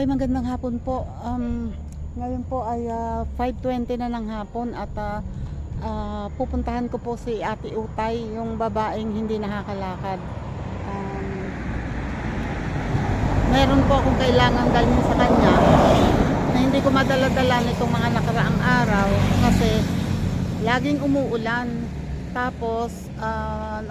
magandang hapon po. Ngayon po ay 5:20 na ng hapon at pupuntahan ko po si Ate Utay, yung babaeng hindi nakakalakad. Meron po akong kailangan dalhin sa kanya na hindi ko madala-dala nitong mga nakaraang araw kasi laging umuulan. Tapos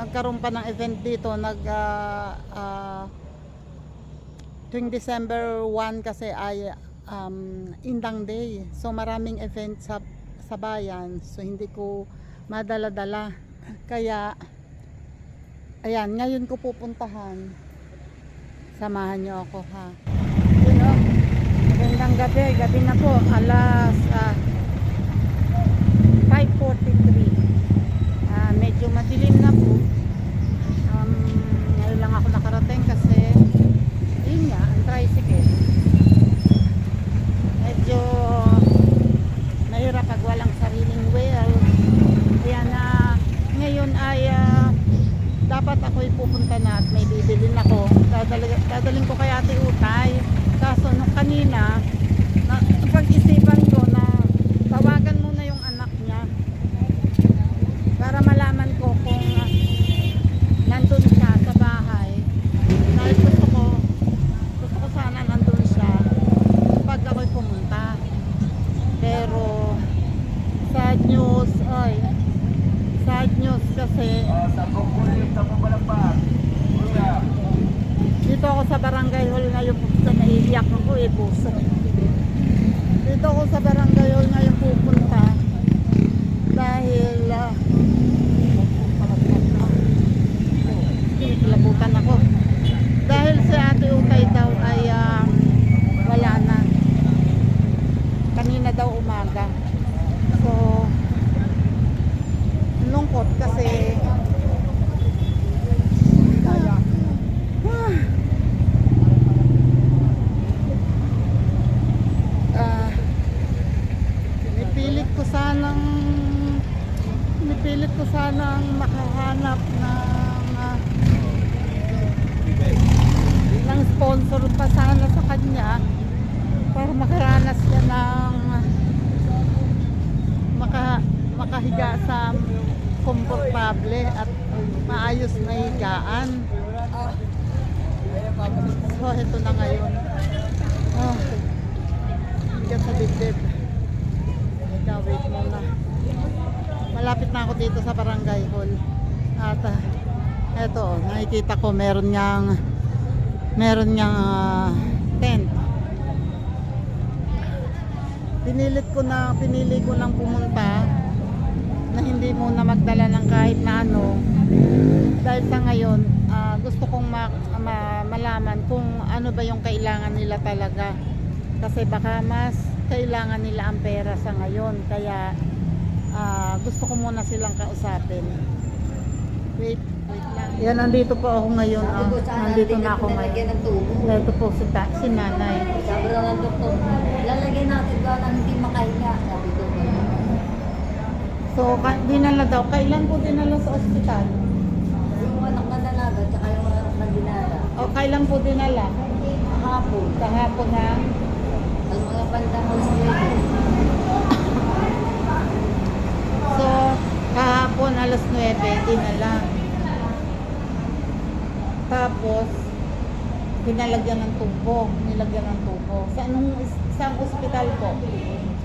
nagkaroon pa ng event dito, tuwing December 1 kasi ay Indang Day. So maraming event sa bayan. So hindi ko madala-dala. Kaya ayan, ngayon ko pupuntahan. Samahan niyo ako, ha. Yun, oh. Magandang gabi. Gabi na po. Alas 5:43. Medyo madilim na po. Ngayon lang ako nakarating kasi yun nga, ang tricycle. Medyo mahirap pag walang sariling wheel. Kaya na ngayon ay dapat ako'y pupunta na at may bibilin ako. Dadalhin ko kay Ate Utay. Kaso nung kanina pag-isipan ko na tawagan muna yung anak niya para malaman ko kung nandun siya sa bahay. Dahil gusto ko sana nandun siya pag ako'y pumunta. Pero sad news kasi dito ako sa barangay hall ngayon pupunta. Naiiyak ako puso. Dito ako sa barangay hall ngayon pupunta dahil kinikilabutan ako dahil si Ate Utay daw ay wala na kanina daw umaga. So lungkot kasi pinipilit ko sanang makahanap ng sponsor pa sana sa kanya para makaranas siya ng makahiga sa komportable at maayos na higaan. So ito na ngayon. Bigat sa dibdib. Wait muna. Malapit na ako dito sa barangay hall. At eto, nakikita ko meron niyang tent. Pinili ko nang pumunta na hindi muna magdala ng kahit na ano. Dahil sa ngayon, gusto kong malaman kung ano ba yung kailangan nila talaga. Kasi baka mas kailangan nila ang pera sa ngayon. Kaya gusto ko muna silang kausapin. Wait lang. Yan, nandito po ako ngayon. Nandito na ako ngayon. Ito po si nanay. Sabi lang ng doktor, lalagyan natin ba nang hindi makahinga? Sabi ko. So, dinala daw. Kailan po dinala sa ospital? Yung anak na dalaga, tsaka yung anak na dinala. O, kailan po dinala? Kahapon. Kahapon na. Ang mga bandang hospital. So, kahapon alas 9 dinala. Tapos nilagyan ng tubo. Sa isang ospital po?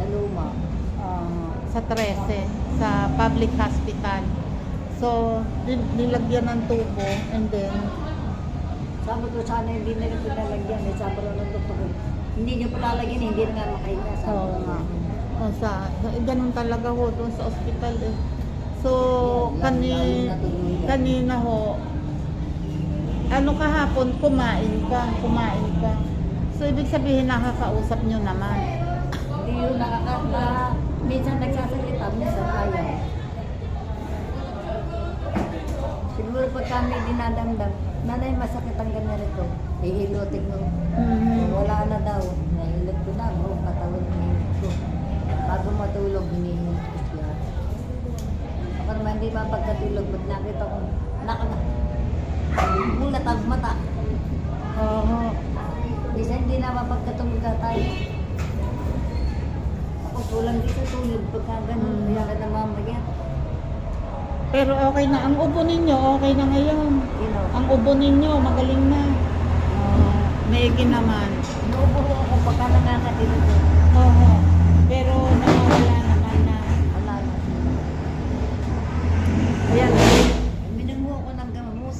Sa Luma. Sa 13, sa public hospital. So, nilagyan ng tubo and then Sabi ko sana hindi na rin pinalagyan. Sabi lang ng doktor, hindi nyo palalagyan, hindi na nga makahinga. Oo nga. Ganun talaga ho doon sa ospital eh. So, kanina ho, kahapon, kumain ka. So, ibig sabihin nakakausap nyo naman. Hindi yun nakakata. Minsan nagsasalita, minsan ayaw. Siguro pag kami dinadamdam, nanay masakit ang ganyan rito. Ihilutin mo. Wala na daw. Nahilot ko na. Katawan ng hihilot ko. Bago matulog, hinihilot ko siya. Ako naman hindi mapagkatulog. Pag nakita ko, mulat ang mata. Minsan hindi na mapagkatulog na tayo. Ako kulang din sa tulog pagka ganun. Kaya ka namamayat. Pero okay na. Ang ubo ninyo, okay na ngayon. You know. Ang ubo ninyo, magaling na. Maigi naman. Inuubo ako pagka nangangatulog. Oo. Pero nawawala naman na. Wala na. Ayan. Minango ako ng gamot.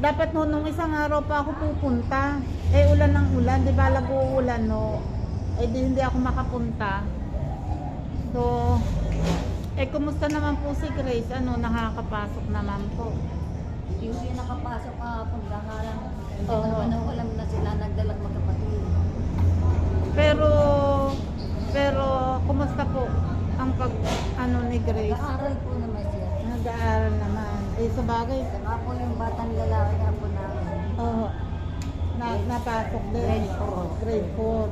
Dapat no, nung isang araw pa ako pupunta. Eh ulan ng ulan, di ba lag-uulan no? Eh di hindi ako makapunta. So, kumusta naman po si Grace? Ano, nakakapasok naman po? Yung nakapasok kahapon, nga lang. Hindi ko Oo. naman ako alam na sila nagdalag magkapatid. Pero kumusta po ang pag ano ni Grace? Nag-aaral po naman siya. Nag-aaral naman. Eh sa bagay, Saka po yung batang lalaki nga po namin. napasok din. Grade 4. Grade 4.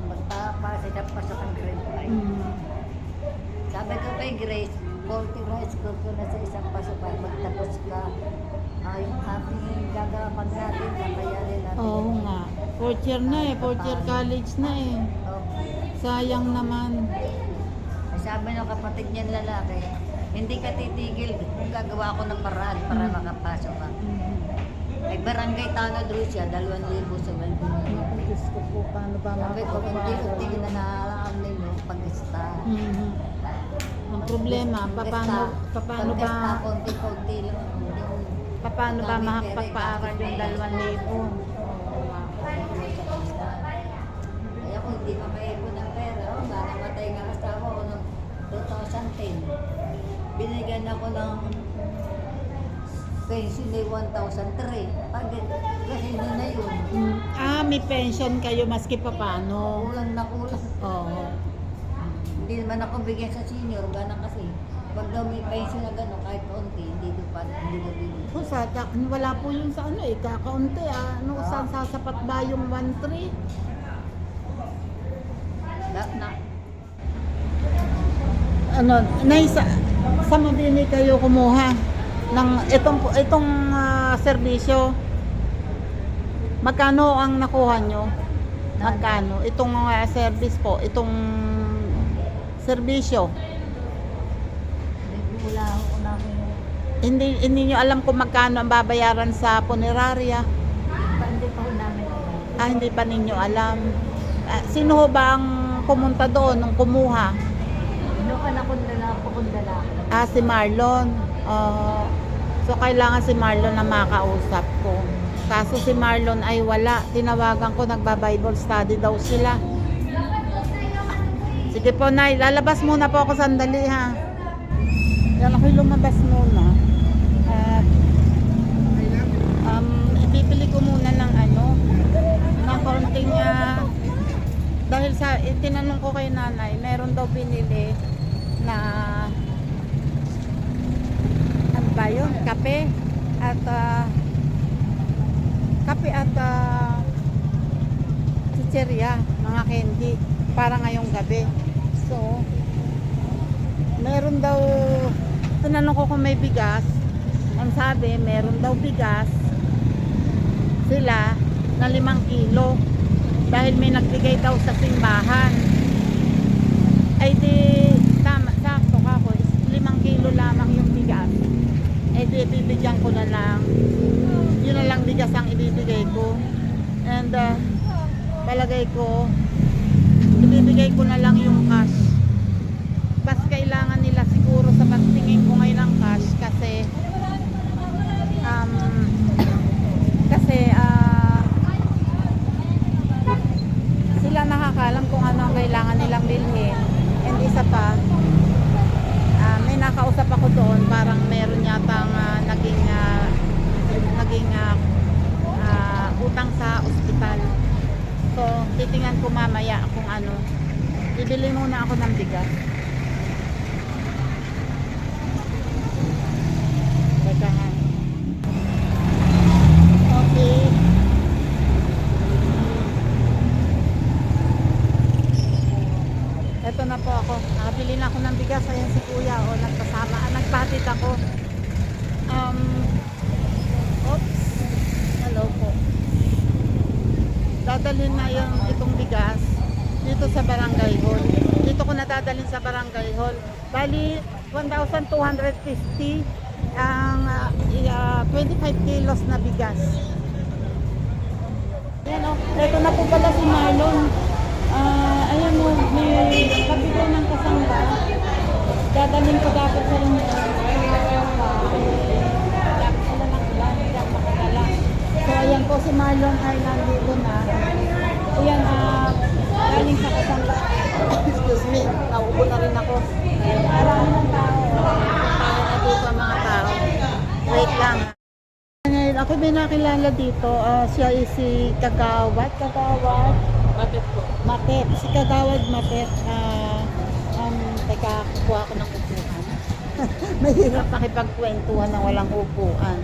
Magpapasok at pasok ang grade 5. Sabi ko kay Grace, 40 high school ko na sa isang pasukan, magtapos ka. Yung ating gagawin natin, nabayarin natin. Oo nga. Fourth year na eh. Fourth year college na eh. Okay. Sayang naman. Ay, sabi ng kapatid niyang lalaki, hindi ka titigil kung gagawa ko ng paraan para makapasok ka. Ay barangay Tanod Rusya, 2,000 sa Valpina. Diyos ko po, paano ba Sabi ko, hindi makakapasok? ko na naalaan ninyo pag-ista. Ang problema, paano Pag-ista, ba konti-konti lang. paano ba makakapag-paaral yung 2,000? Kaya kung hindi makaipon ng pera, namatay nga asawa ko noong 2010. Binigyan ako ng pension ay 1,003. Kasi na yun. May pension kayo maski pa paano. Kulang na kulang. Oo. Hindi naman ako bigyan sa senior, ganun kasi. Pag daw may pension na gano'n, kahit kaunti, hindi ko bibigyan. Wala po yung sa ano eh, kakaunti ano, saan sasapat ba yung 1,300? Na, Ano, sa mabini kayo kumuha ng itong serbisyo. Magkano ang nakuha nyo? Magkano? Itong service po, itong serbisyo. wala ako na Hindi nyo alam kung magkano ang babayaran sa punerarya. hindi pa ho namin. Hindi pa ninyo alam. Sino ho ba ang pumunta doon nung kumuha? Noong anak ko nila po kung dala. Si Marlon. So kailangan si Marlon na makausap ko. Kaso si Marlon ay wala. Tinawagan ko, nagba-Bible study daw sila. Sige po, Nay. Lalabas muna po ako sandali, ha. Yan ako'y lumabas muna. At ibibili ko muna ng ng konting dahil sa tinanong ko kay nanay, meron daw binili na ano ba yun? Kape at chicheria, mga candy para ngayong gabi. So meron daw, tinanong ko kung may bigas. Ang sabi, meron daw bigas sila na 5 kilo dahil may nagbigay daw sa simbahan. Ay di tama, sakto ka ko, 5 kilo lamang yung bigas. Ay di bibigyan ko na lang, yun na lang bigas ang ibibigay ko. And palagay ko ibibigay ko na lang yung cash. Bas kailangan nila siguro sa pagtingin ko ngayon ng cash kasi sila nakakalam kung ano ang kailangan nilang bilhin. And isa pa, may nakausap ako doon, parang meron yatang naging utang sa ospital. So titingnan ko mamaya kung ano. Bibili muna ako ng bigas. Teka nga. Okay. Ito na po ako. Nakabili na ako ng bigas. Ayan si kuya. Nagpasama. Nagpatid ako. Oops. Hello po. dadalhin na yung itong bigas dito sa Barangay Hall. Dito ko nadadalhin sa Barangay Hall. Bali, 1,250 ang 25 kilos na bigas. Ayan o, ito na po pala si Marlon. Ayan o, may kabigay ng kasangga. Dadalhin ko dapat sa inyo. Dapat sila ng ulan, hindi ako makadala. So ayan po si Marlon ay nandito na. Ayan, galing sa kasangga. Excuse me, naubo na rin ako. Marami ng tao. Marami na dito ang mga tao. Wait lang. Ngayon, ako may nakilala dito. Siya ay si Kagawad. Kagawad? Matet po. Matet. Si Kagawad Matet. Teka, kukuha ko ng upuan. Mahirap makipagkwentuhan ng walang upuan.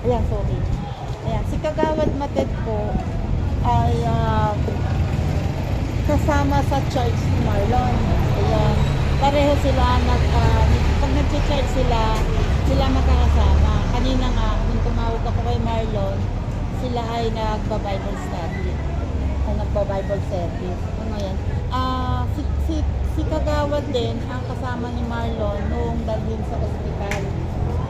Ayan, sorry. Ayan, si Kagawad Matet po ay kasama sa church ni Marlon. Ayan. Pareho sila, pag nag-church sila magkakasama. Kanina nga, nung tumawag ako kay Marlon, sila ay nagba-Bible study. O nagba-Bible service. Ano yan? Si Kagawad din ang kasama ni Marlon noong dalhin sa ospital.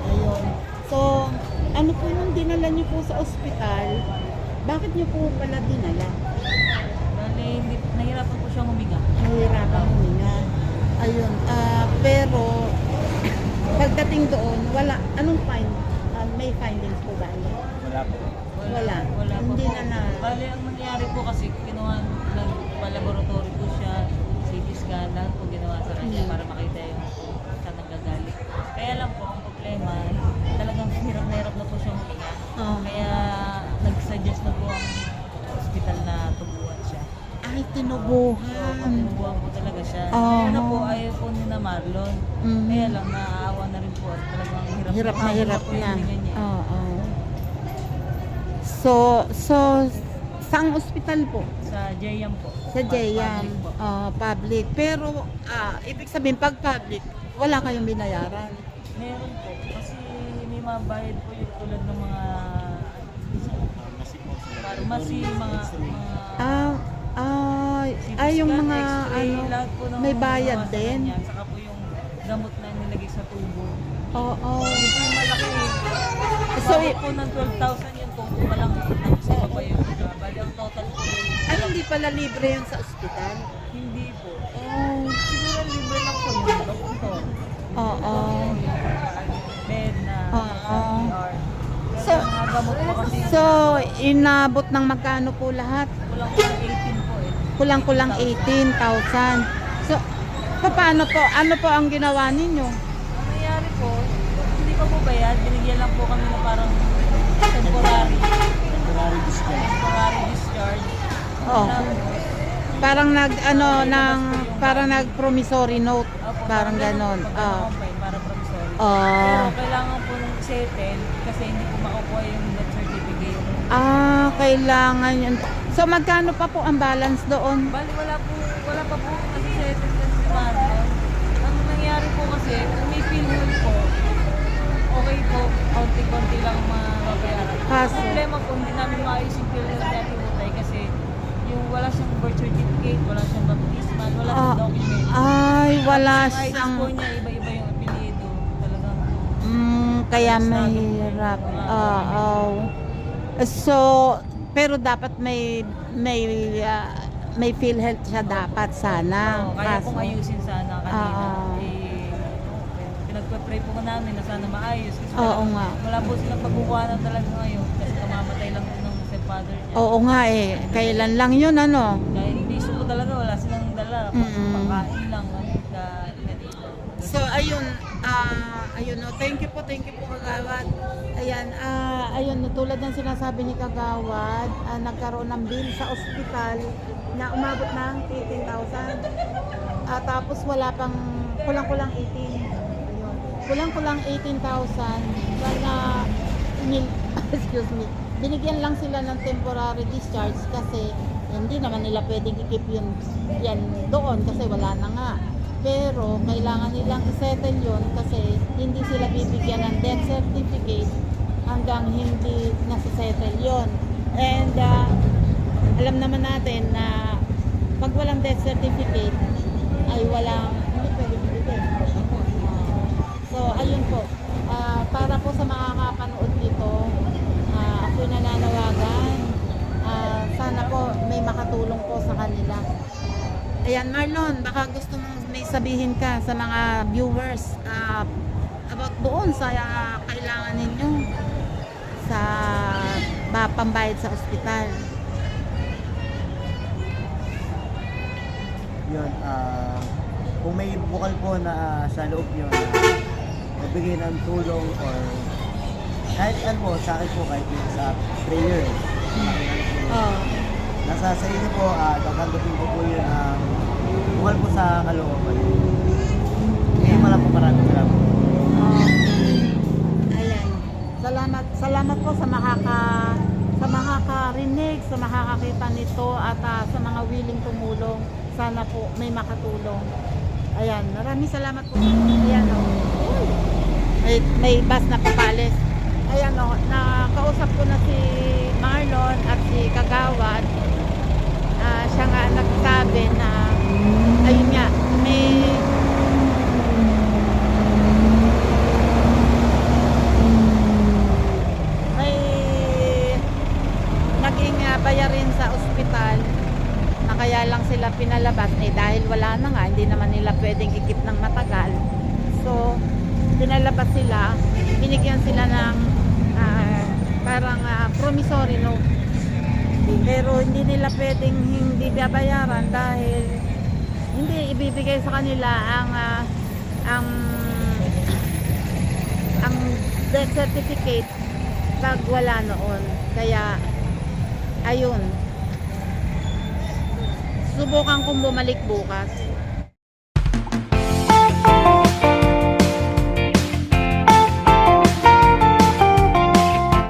Ayun. So, ano po yung dinala niyo po sa ospital? Bakit niyo po pala dinala? Bale, nahirapan po siyang huminga. Nahihirapan huminga. Ayun. Pero, pagdating doon, wala. Anong may findings po ba? Wala po. Wala. Wala po Hindi po. na. Bale, ang nangyari po kasi, nagpa-laboratory po siya, CT scan, lahat po ginawa sa kanya para makita yung saan nanggagaling. Kaya lang po, ang problema, talagang hirap na hirap na po siyang huminga. Kaya, nag-suggest na po ang hospital na tubuhan siya. Ay, tinubuhan. Tinubuhan po talaga siya. Oo. Kaya na po, ayaw po ni na Marlon. Mhm. Kaya lang, naaawa na rin po at talagang Hirap na hirap po na. yung hininga niya. Oo. So, saang ospital po? Sa JM po. Sa JM. Public po. Public. Pero, ibig sabihin, pag public, wala kayong binayaran. Meron po. Kasi may mabayad po yung tulad ng mga pharmacy, mga Ay, yung CT scan, mga, X-ray, lahat po ng may bayad mga sa din. kanya. Saka po yung gamot na nilagay sa tubo. Oo. Yun po yung malaki. So, Bakit po ng 12,000 yun kung walang sa baba yung bali ang total po. ay, hindi pala libre yun sa ospital? Hindi po. Oh. Siguro libre lang po yung doktor. Oo. Bed na Oo. ER. So, Mga gamot po kasi So, inabot ng magkano po lahat? kulang 18 po eh. Kulang-kulang 18,000. So, paano po? Ano po ang ginawa ninyo? Ang nangyari po, hindi pa po bayad, binigyan lang po kami na parang temporary discharge. Oh. Tapos, Parang nag-promissory note. opo, Parang ganon. Para promissory. Oh. Pero kailangan po nung settle kasi hindi po makukuha yung death certificate. Kailangan yun. So, magkano pa po ang balance doon? Bali wala pa po kasi settle kasi si Marlon. Ang nangyari po kasi, kung may PhilHealth po, okay po, konti-konti lang mababayaran. Kaso? Ang problema po, hindi namin maayos yung PhilHealth natin utay kasi yung wala siyang birth certificate, wala siyang baptismal, wala siyang document. Wala Ang IDs siyang... po niya, iba-iba yung apelyido. Talagang Kaya mahirap. So, pero dapat may PhilHealth siya dapat sana. kaya Kaso, kung ayusin sana kanina. Oo. Pinagpa-pray po namin na sana maayos. Kasi Oo nga. wala po silang pagkukuhanan talaga ngayon kasi kamamatay lang po ng stepfather niya. Oo nga eh. Kailan lang yun, ano? Dahil piso po talaga, wala silang dala. Pagkain lang. Ganito. So, ayun. No, thank you po, Kagawad. Ayan, ayun, tulad ng sinasabi ni Kagawad, nagkaroon ng bill sa ospital na umabot ng 18,000. Tapos wala pang kulang-kulang 18. Ayun. Kulang-kulang 18,000 na excuse me. Binigyan lang sila ng temporary discharge kasi hindi naman nila pwedeng i-keep yan doon kasi wala na nga. Pero kailangan nilang i-settle yun kasi hindi sila bibigyan ng death certificate hanggang hindi nasisettle yon. And alam naman natin na pag walang death certificate ay walang hindi pwede bigay. So ayun po, para po sa makakapanood dito, ako'y nananawagan, sana po may makatulong po sa kanila. Ayan, Marlon, baka gusto mong may sabihin ka sa mga viewers about doon sa kailangan ninyo sa pambayad sa ospital. Yun, kung may bukal po na sa loob yun, magbigay ng tulong or kahit ano po, sa akin po, kahit yung sa prayer. Oh. Nasa sa inyo po, tatanggapin ko po yun ang bukal po sa kalooban. Ngayon pala po maraming salamat. Ayan. Salamat po sa makakarinig, sa makakakita nito at sa mga willing tumulong. Sana po may makatulong. Ayan, maraming salamat po. Ayan o. May bus na papalis. Ayan o, nakausap ko na si Marlon at si Kagawad. Siya nga nagsabi na ayun nga, may naging bayarin sa ospital na kaya lang sila pinalabas dahil wala na nga, hindi naman nila pwedeng ikip ng matagal. So pinalabas sila, binigyan sila ng parang promissory note, pero hindi nila pwedeng hindi babayaran dahil hindi ibibigay sa kanila ang death certificate pag wala noon. Kaya ayun, subukan kong bumalik bukas.